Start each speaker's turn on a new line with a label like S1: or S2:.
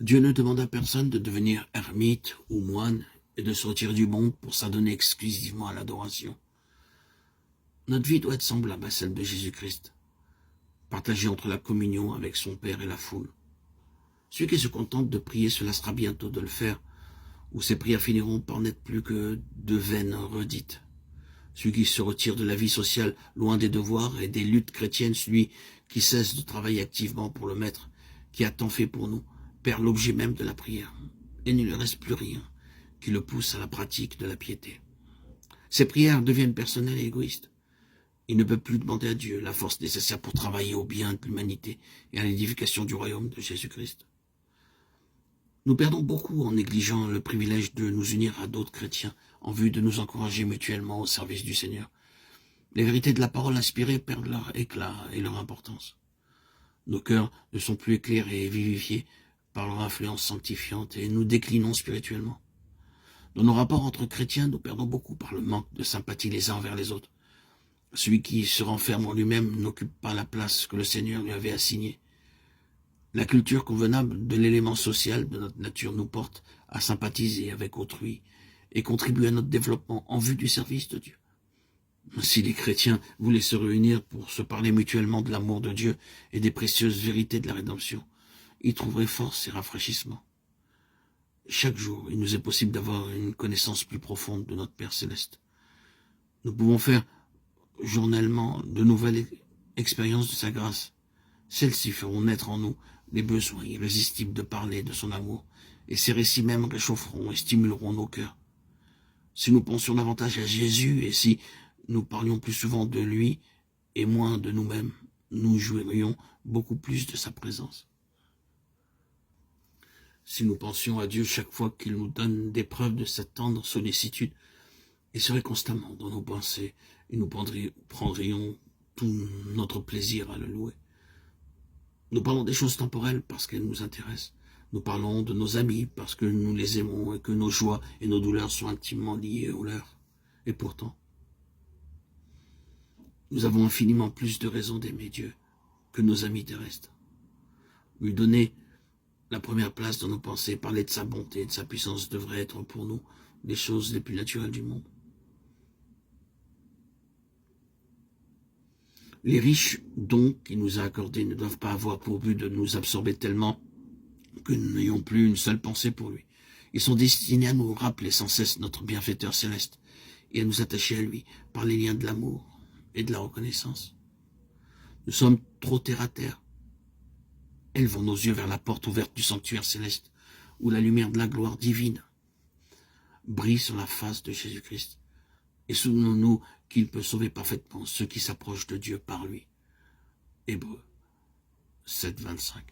S1: Dieu ne demande à personne de devenir ermite ou moine et de se retirer du monde pour s'adonner exclusivement à l'adoration. Notre vie doit être semblable à celle de Jésus-Christ, partagée entre la communion avec son Père et la foule. Celui qui se contente de prier se lassera bientôt de le faire, ou ses prières finiront par n'être plus que de vaines redites. Celui qui se retire de la vie sociale, loin des devoirs et des luttes chrétiennes, celui qui cesse de travailler activement pour le Maître, qui a tant fait pour nous, perd l'objet même de la prière, et il ne lui reste plus rien qui le pousse à la pratique de la piété. Ses prières deviennent personnelles et égoïstes. Il ne peut plus demander à Dieu la force nécessaire pour travailler au bien de l'humanité et à l'édification du royaume de Jésus-Christ. Nous perdons beaucoup en négligeant le privilège de nous unir à d'autres chrétiens en vue de nous encourager mutuellement au service du Seigneur. Les vérités de la parole inspirée perdent leur éclat et leur importance. Nos cœurs ne sont plus éclairés et vivifiés par leur influence sanctifiante et nous déclinons spirituellement. Dans nos rapports entre chrétiens, nous perdons beaucoup par le manque de sympathie les uns envers les autres. Celui qui se renferme en lui-même n'occupe pas la place que le Seigneur lui avait assignée. La culture convenable de l'élément social de notre nature nous porte à sympathiser avec autrui et contribue à notre développement en vue du service de Dieu. Si les chrétiens voulaient se réunir pour se parler mutuellement de l'amour de Dieu et des précieuses vérités de la rédemption, ils trouveraient force et rafraîchissement. Chaque jour, il nous est possible d'avoir une connaissance plus profonde de notre Père Céleste. Nous pouvons faire journellement de nouvelles expériences de sa grâce. Celles-ci feront naître en nous les besoins irrésistibles de parler de son amour, et ces récits même réchaufferont et stimuleront nos cœurs. Si nous pensions davantage à Jésus et si nous parlions plus souvent de lui et moins de nous-mêmes, nous jouirions beaucoup plus de sa présence. Si nous pensions à Dieu chaque fois qu'il nous donne des preuves de sa tendre sollicitude, il serait constamment dans nos pensées et nous prendrions tout notre plaisir à le louer. Nous parlons des choses temporelles parce qu'elles nous intéressent. Nous parlons de nos amis parce que nous les aimons et que nos joies et nos douleurs sont intimement liées aux leurs. Et pourtant, nous avons infiniment plus de raisons d'aimer Dieu que nos amis terrestres. Lui donner la première place dans nos pensées, parler de sa bonté et de sa puissance devrait être pour nous les choses les plus naturelles du monde. Les riches dons qu'il nous a accordés ne doivent pas avoir pour but de nous absorber tellement que nous n'ayons plus une seule pensée pour lui. Ils sont destinés à nous rappeler sans cesse notre bienfaiteur céleste et à nous attacher à lui par les liens de l'amour et de la reconnaissance. Nous sommes trop terre à terre. Élevons nos yeux vers la porte ouverte du sanctuaire céleste où la lumière de la gloire divine brille sur la face de Jésus-Christ. Et souvenons-nous qu'il peut sauver parfaitement ceux qui s'approchent de Dieu par lui. Hébreux 7, 25.